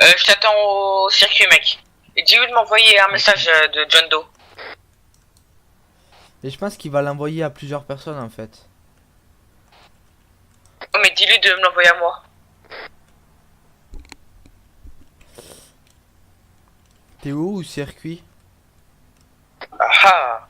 Je t'attends au circuit, mec. Et dis-lui de m'envoyer un message de John Doe. Et je pense qu'il va l'envoyer à plusieurs personnes en fait. Oh, mais dis-lui de me l'envoyer à moi. T'es où au circuit? Ah ah.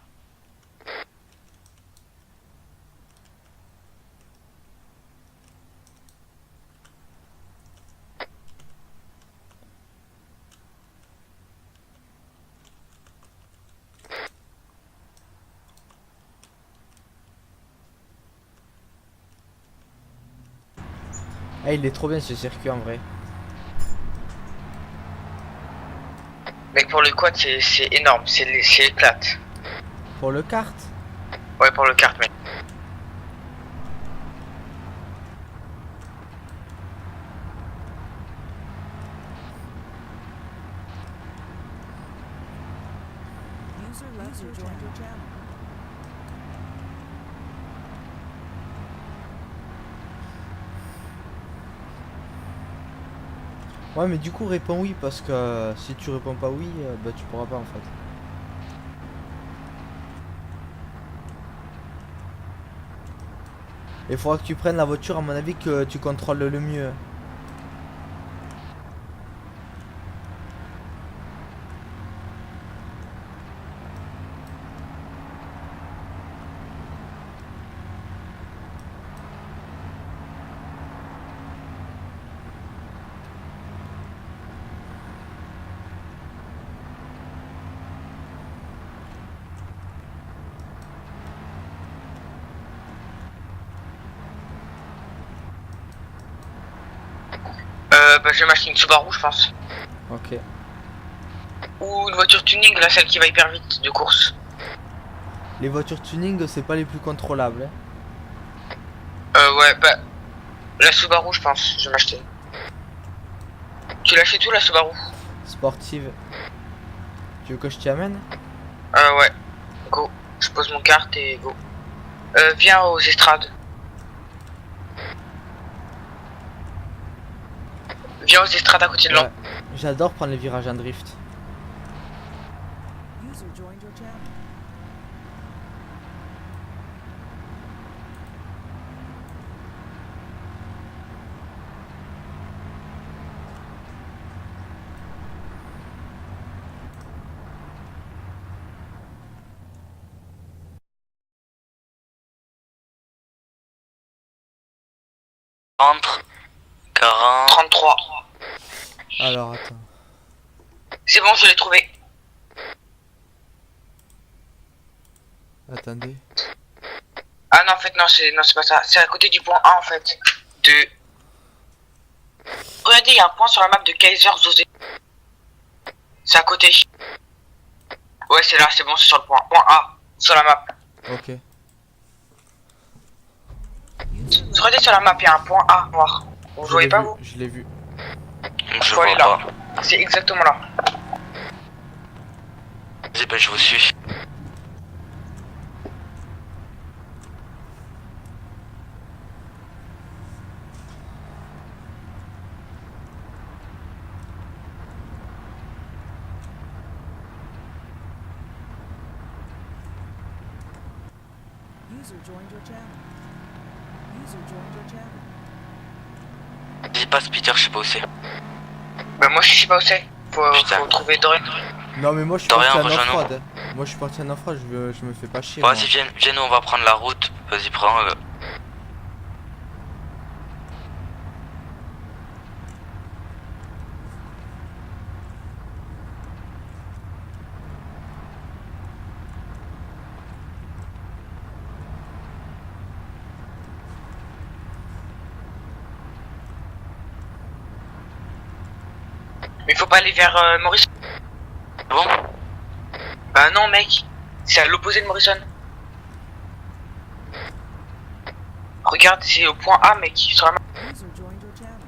Ah, il est trop bien ce circuit en vrai. Mec, pour le quad, c'est énorme. C'est éclate. Pour le kart? Ouais, pour le kart, mec. User joined your channel. Ouais, mais du coup, réponds oui parce que si tu réponds pas oui, bah tu pourras pas en fait. Il faudra que tu prennes la voiture, à mon avis, que tu contrôles le mieux. Bah, je vais m'acheter une Subaru, je pense. Ok. Ou une voiture tuning, là, celle qui va hyper vite, de course. Les voitures tuning, c'est pas les plus contrôlables, hein. Ouais, bah, la Subaru, je pense. Je vais m'acheter. Tu l'achètes où, la Subaru? Sportive. Tu veux que je t'y amène? Ouais. Go. Je pose mon carte et go. Viens aux estrades. Viens aux estrades à côté de Ouais. l'an. J'adore prendre les virages en drift. User joined your channel. Entre 40. 33. Alors, attends. C'est bon, je l'ai trouvé. Attendez. Ah non, en fait, non, c'est pas ça. C'est à côté du point A, en fait. De... Regardez, il y a un point sur la map de Kaiser Soze. C'est à côté. Ouais, c'est là, c'est bon, c'est sur le point. Point A, sur la map. Ok. Regardez sur la map, il y a un point A noir. Vous Je voyez l'ai pas, vu, vous? je l'ai vu. Je Faut vois aller pas. là. C'est exactement là. Vas-y, bah je vous suis. User joined your channel. User joined your channel. Dis pas Peter, je sais pas où c'est. Bah, moi, je sais pas où c'est. Putain. Faut trouver Dorian. Non, mais moi je suis Dorian, parti en rejoins-nous. off-road, hein. Moi je suis parti en off-road, je me fais pas chier. Bon, moi. vas-y, viens, nous on va prendre la route. Vas-y, prends. Mais faut pas aller vers Morrison. Bon, Bah non, mec. C'est à l'opposé de Morrison. Regarde, c'est au point A, mec. Sur la map. User joined your channel.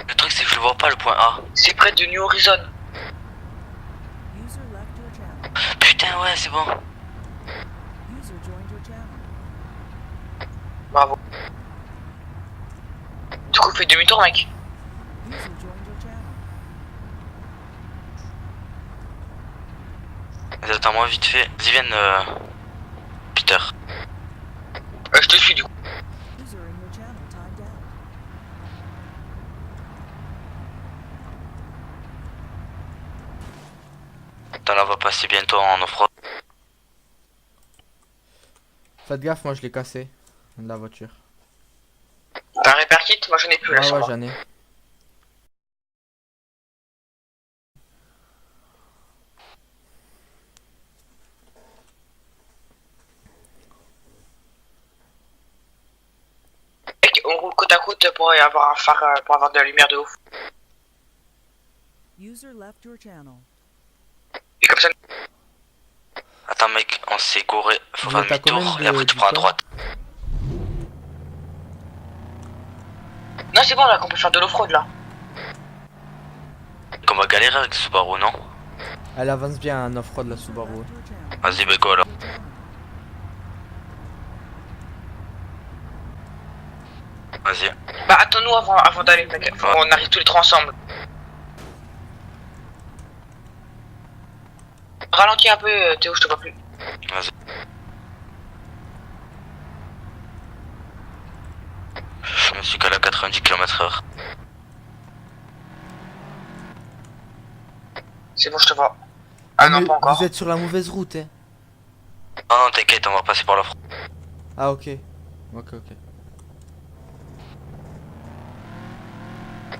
le truc c'est que je le vois pas le point A. C'est près de New Horizon. User left your channel. Putain, ouais, c'est bon. User joined your channel. Bravo. Du coup, fais demi-tour, mec. User joined your Attends-moi vite fait. Vas-y, viens, Peter. Je te suis du coup. User in your channel timed out. Attends, là, on va passer bientôt en off-road. Faites gaffe, moi je l'ai cassé. La voiture. T'as un repair kit? Moi j'en ai plus là Ouais, sur ouais, moi. j'en ai. Mec, on roule côte à côte pour avoir un phare, pour avoir de la lumière de ouf. User left your channel. Et comme ça. Attends, mec, on s'est gouré. Faut Vous faire êtes à demi-tour combien et après de tu prends à temps droite. Non, c'est bon là qu'on peut faire de l'off-road là. Qu'on va galérer avec Subaru, non? Elle avance bien en off-road la User Subaru. left your channel. Vas-y, bah go alors. Your channel. Vas-y. Bah attends-nous avant d'aller, mec. Faut qu'on arrive tous les trois ensemble. Ralentis un peu, Théo, je te vois plus. Vas-y. Je me suis calé à 90 km/h. C'est bon, je te vois. Ah non, Mais pas encore. vous êtes sur la mauvaise route, hein. Non, non, t'inquiète, on va passer par l'off. Ah, ok. Ok, ok.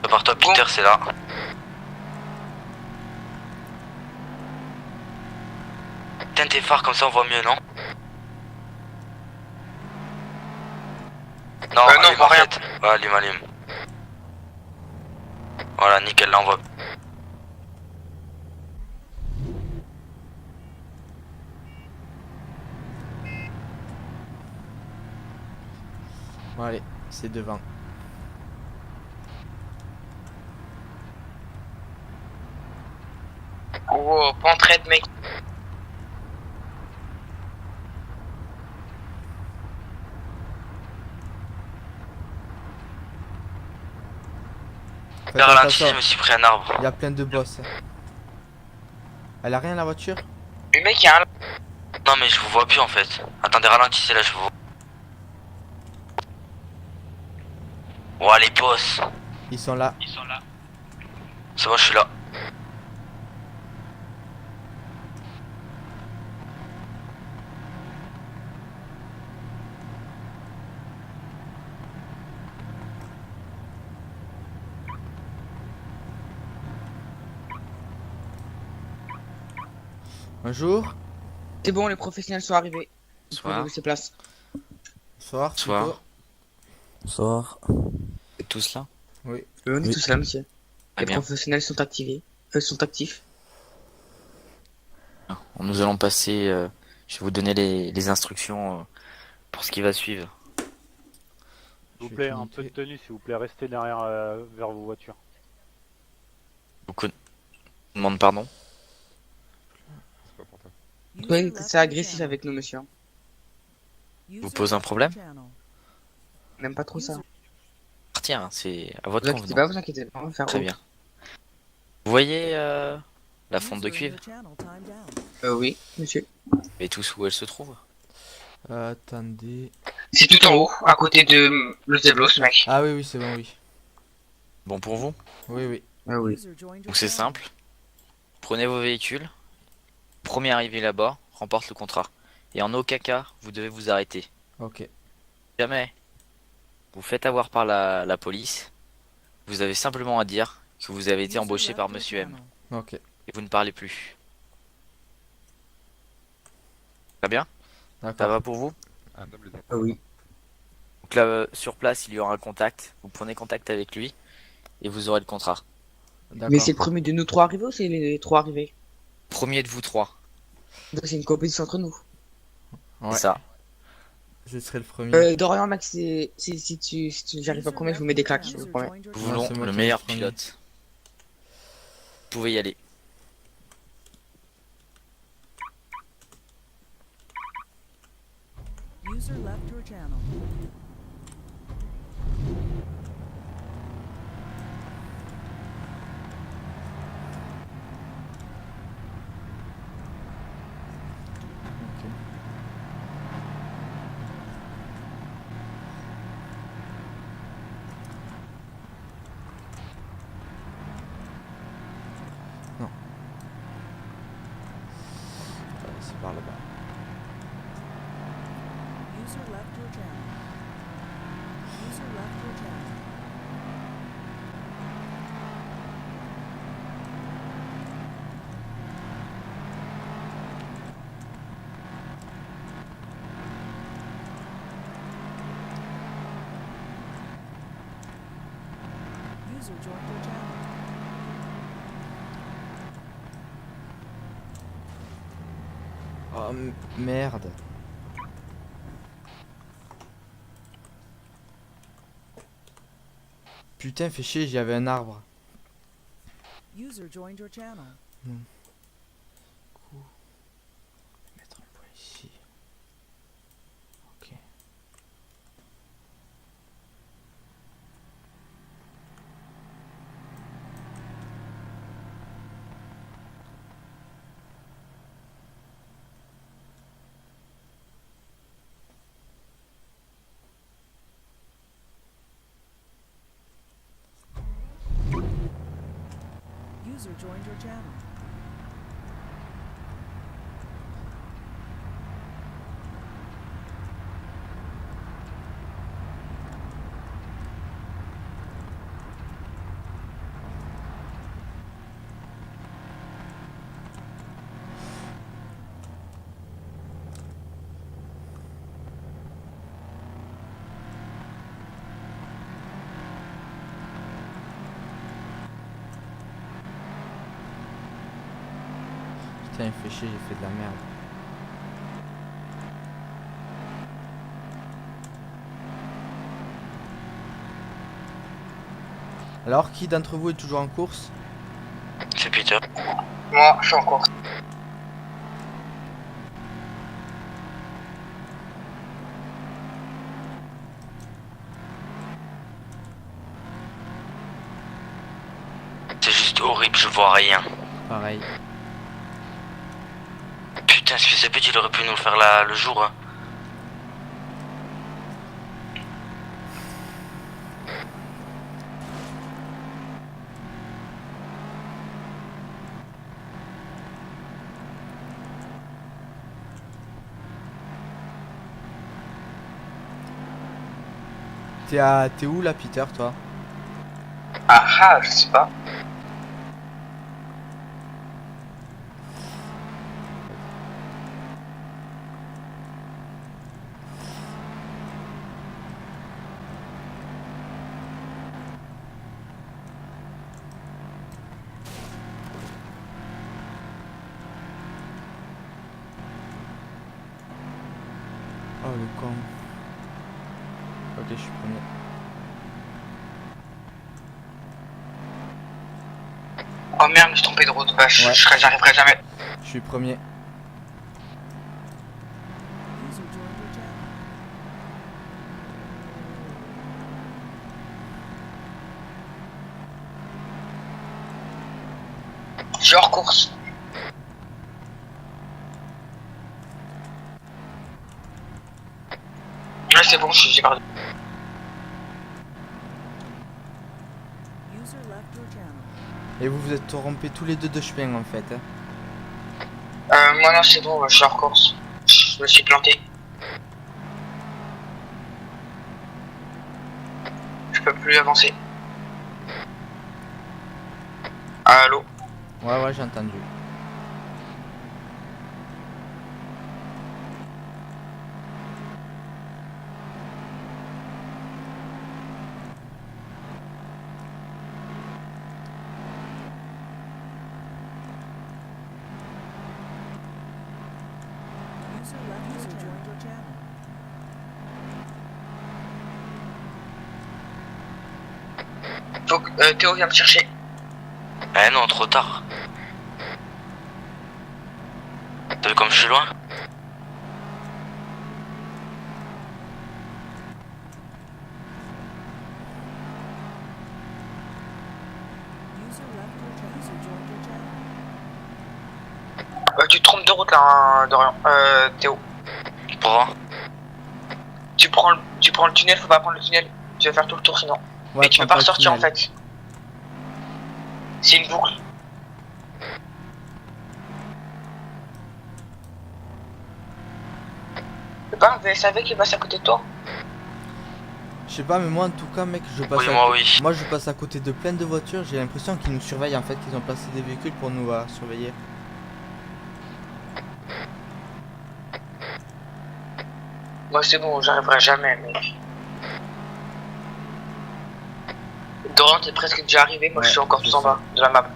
Prépare-toi, Peter, c'est là. Tiens tes phares, comme ça on voit mieux, non? Non, non, on allume voit en rien. fait. Ouais, allume, allume. Voilà, nickel, là on voit. Bon, allez, c'est devant. Oh, pas en trade, mec. Faites J'ai ralenti, attention, je me suis pris un arbre. il y a plein de boss. Elle a rien la voiture? Le mec, il y a un. Non, mais je vous vois plus en fait. Attendez, ralentissez là, je vous vois. Oh, les boss. Ils sont là. C'est bon, je suis là. Bonjour. C'est bon, les professionnels sont arrivés. Bonsoir. Vous se place. Bonsoir. Bonsoir. plutôt. Bonsoir. C'est tous là? Oui. On est Oui. tous là, monsieur. Très Les bien. professionnels sont activés. Sont actifs. Nous allons passer. Je vais vous donner les instructions pour ce qui va suivre. S'il vous Je plaît, vais un peu de noter. tenue, s'il vous plaît, restez derrière vers vos voitures. Donc, on demande pardon. User Oui, left c'est your agressif channel. avec nous, monsieur. User pose un left your problème channel. Même pas trop ça. Partir, hein, c'est à Vous votre inquiétez convenance. pas, vous inquiétez pas, on va faire Très haut. bien. Vous voyez la fonte de User in cuivre your channel timed out. Oui, monsieur. et tous où elle se trouve. Attendez. C'est tout en haut, à côté de le Zeblos, mec. Ah oui, oui, c'est bon, oui. Bon pour vous. Oui, oui. Ah oui. User joined your Donc c'est channel. simple. Prenez vos véhicules. Premier arrivé là-bas remporte le contrat. Et en aucun cas vous devez vous arrêter. Ok. Jamais vous faites avoir par la police. Vous avez simplement à dire que vous avez été User embauché left par your Monsieur M. channel. Ok. Et vous ne parlez plus. Très bien. Ça D'accord. va pour vous? Ah oui. Donc là, sur place, il y aura un contact. Vous prenez contact avec lui et vous aurez le contrat. D'accord. Mais c'est le premier de nous trois arrivés ou c'est les trois arrivés? Premier de vous trois. Donc c'est une compétition entre nous. Ouais. C'est ça. Je serai le premier. Dorian, Max, si tu j'arrive pas User premier, je vous left mets des your claques, channel. je vous promets. User joined your Nous Non, voulons c'est moi le qui meilleur vais le pilote. Vous pouvez y aller. User left your channel. par là-bas. User left your channel. User left your channel. User joined your channel. Oh merde. Putain, fais chier, j'avais un arbre. User joined your channel. Mettre un point ici. Ok. User joined your channel. Putain, fais chier, j'ai fait de la merde. Alors, qui d'entre vous est toujours en course? C'est Peter. Moi, je suis en course. C'est juste horrible, je vois rien. Pareil. Putain, ce fils de pute, il aurait pu nous faire le jour. Hein. T'es où là, Peter, toi? Ah, je sais pas. Oh le con. Ok, je suis premier. Oh merde, je me suis trompé de route. Bah, Ouais. j'arriverai jamais. Je suis premier. User joined your channel. Je suis hors course. Ouais, c'est bon, j'ai perdu. User left your channel. Et vous vous êtes trompés tous les deux de chemin en fait. Hein. Moi non, c'est bon, je suis hors course. Je me suis planté. Je peux plus avancer. Allô? Ouais, j'ai entendu. User joined your channel. Faut que Théo vient me chercher. Eh non, trop tard. T'as vu comme je suis loin? User left your channel. User joined your channel. Tu te trompes de route là, hein, Dorian. Théo. Pourquoi? Tu prends le tunnel, faut pas prendre le tunnel. Tu vas faire tout le tour sinon. Ouais, Et tu peux prends pas le ressortir en tunnel. fait. C'est une boucle. pas un VSAV qui passe à côté de toi? Je sais pas, mais moi en tout cas, mec, je passe Oui, à... moi oui. Moi je passe à côté de plein de voitures, j'ai l'impression qu'ils nous surveillent en fait, qu'ils ont placé des véhicules pour nous surveiller. Moi c'est bon, j'arriverai jamais, mec. Dorian, t'es presque déjà arrivé, moi Ouais, je suis encore je tout en sais. bas de la map.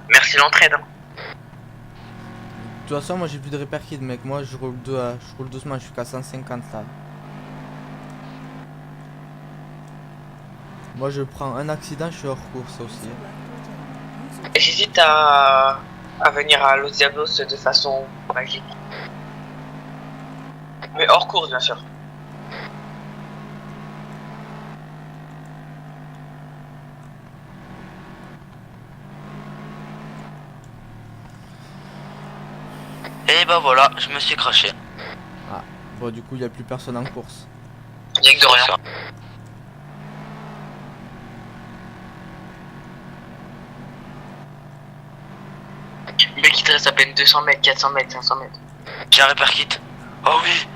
Merci l'entraide. Hein. De toute façon, moi j'ai plus de repère kit, mec, moi je roule, je roule doucement, je suis qu'à 150 là. Moi je prends un accident, je suis hors course aussi. User left your channel. User Et j'hésite à venir à Los Diablos de façon magique. Mais hors course, bien sûr. Et bah voilà, je me suis craché. Bon, du coup, il n'y a plus personne en course. Y'a que Dorian. Ça. Le mec il te reste à peine 200 mètres, 400 mètres, 500 mètres. J'ai un repair kit. Oh oui.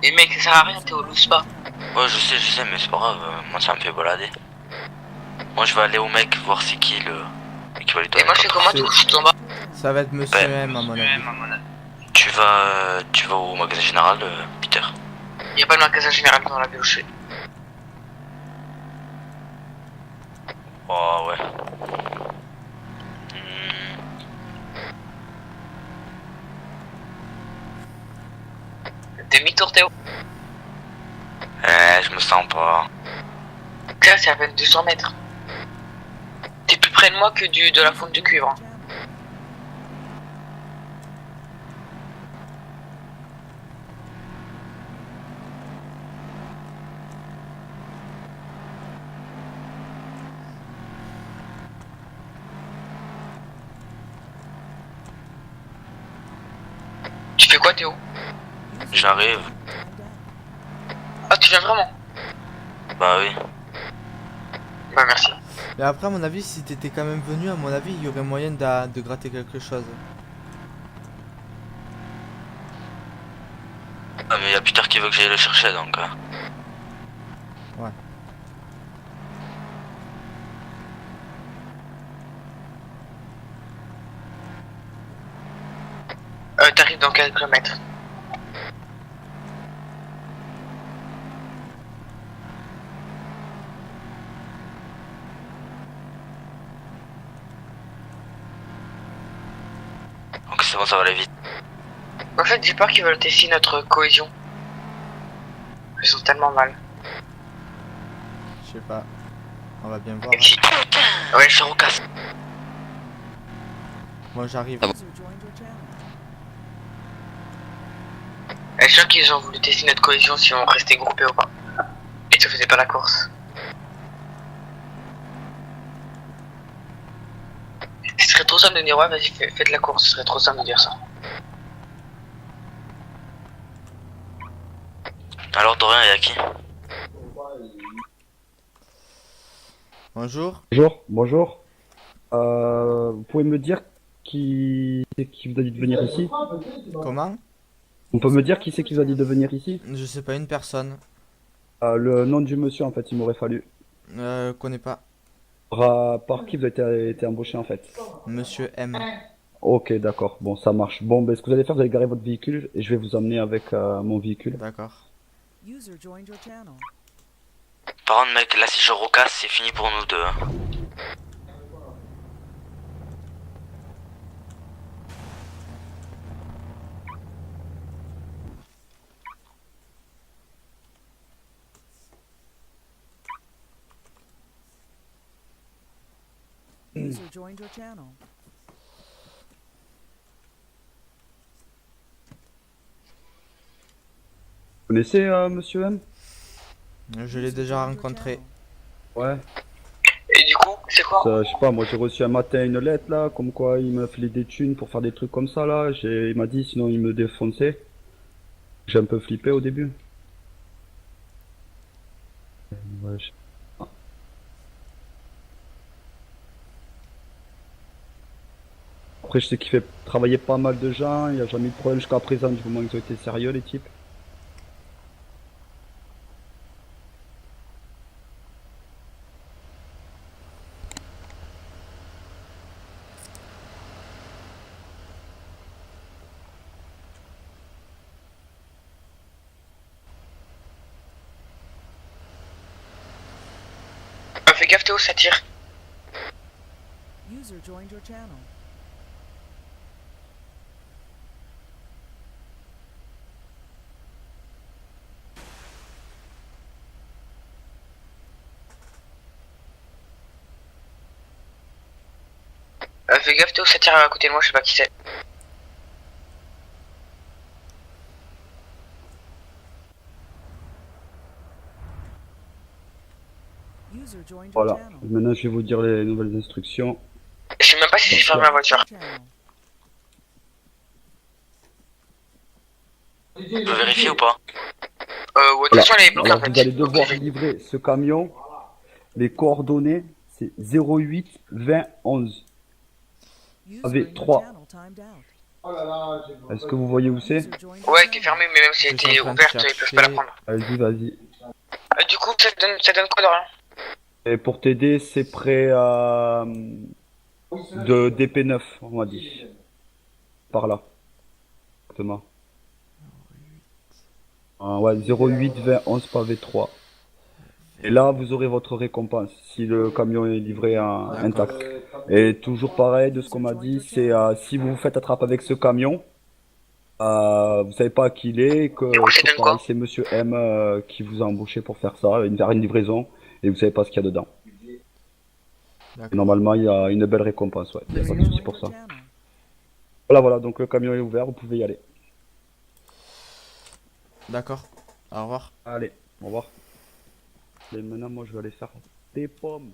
Et mec, ça sert à rien, t'es au loose pas. Ouais, je sais, mais c'est pas grave. Moi, ça me fait balader. Moi, je vais aller au mec voir c'est qui le. Et qui va lui Et donner. moi je fais comment du coup, je suis tout en bas. Ça va être Monsieur Ouais. M à mon avis. Tu vas au magasin général, Peter. Y'a pas de magasin général dans la ville où je suis. Oh ouais. Hmm. Demi-tour Théo. Je me sens pas. Tiens, c'est à peine 200 mètres. T'es plus près de moi que de la fonte de cuivre. Hein. Tu fais quoi Théo? J'arrive. Ah tu viens vraiment? Bah oui. Bah merci. Mais après, à mon avis, si t'étais quand même venu, à mon avis, il y aurait moyen de gratter quelque chose. Ah, mais y a Peter qui veut que j'aille le chercher donc. Ouais. T'arrives dans quel kilomètre? Donc c'est bon, ça va aller vite. En fait, j'ai peur qu'ils veulent tester notre cohésion. Ils sont tellement mal. Je sais pas. On va bien voir. Et qui... Ouais, je recasse. Moi j'arrive. User joined your channel. Je suis sûr qu'ils ont voulu tester notre cohésion si on restait groupés ou pas. Et tu faisais pas la course. Ce serait trop simple de dire ouais vas-y faites la course, ce serait trop simple de dire ça. Alors Dorian, y'a qui? Bonjour. Bonjour. Vous pouvez me dire qui c'est qui vous a dit de venir ici? Comment? On peut me dire qui c'est qui vous a dit de venir ici? Je sais pas, une personne. Le nom du monsieur, en fait, il m'aurait fallu. Connais pas. Par qui vous avez été embauché, en fait? Monsieur M. Ok, d'accord. Bon, ça marche. Bon, ben, ce que vous allez faire, vous allez garer votre véhicule et je vais vous emmener avec mon véhicule. D'accord. User joined your channel. Par contre, mec, là si je recasse, c'est fini pour nous deux. Hein. User joined your channel. Vous connaissez monsieur M? Je l'ai User déjà joined your rencontré. channel. Ouais. Et du coup, c'est quoi? Je sais pas, moi j'ai reçu un matin une lettre là, comme quoi il m'a filé des thunes pour faire des trucs comme ça là. Il m'a dit sinon il me défonçait. J'ai un peu flippé au début. Ouais, Après, je sais qu'il fait travailler pas mal de gens, il n'y a jamais eu de problème jusqu'à présent, du moment qu'ils ont été sérieux, les types. Fais gaffe Théo, ça tire. User joined your channel. Fais gaffe Théo, ça tire à côté de moi, je sais pas qui c'est. User joined your Voilà. channel. Maintenant, je vais vous dire les nouvelles instructions. Je sais même pas si j'ai fermé la voiture. Channel. Tu peux vérifier ou pas? Ouais, attention les blocs en Alors, fait. vous allez devoir livrer ce camion. Les coordonnées, c'est 08 20 11. User Avec in your 3. channel timed out. Est-ce que vous voyez où c'est? User joined your Ouais, channel. t'es fermé, mais même si elle Je suis était en train de ouverte, ils peuvent pas la chercher. prendre. Vas-y, vas-y. Du coup, ça donne quoi de rien? Et pour t'aider, c'est près de DP9, on m'a dit. Par là. Exactement. Ah ouais, 08 20 11 pavé 3. Et là, vous aurez votre récompense si le camion est livré intact. Et toujours pareil de ce qu'on m'a dit, c'est si vous vous faites attraper avec ce camion, vous savez pas qui il est, que Du coup, ça toujours donne quoi? pareil, c'est Monsieur M qui vous a embauché pour faire ça, faire une livraison, et vous savez pas ce qu'il y a dedans. Et D'accord. normalement, il y a une belle récompense, ouais. Il n'y a pas de User souci joined pour your ça. channel. Voilà, donc le camion est ouvert, vous pouvez y aller. D'accord. Au revoir. Allez, au revoir. Et maintenant, moi, je vais aller faire des pommes.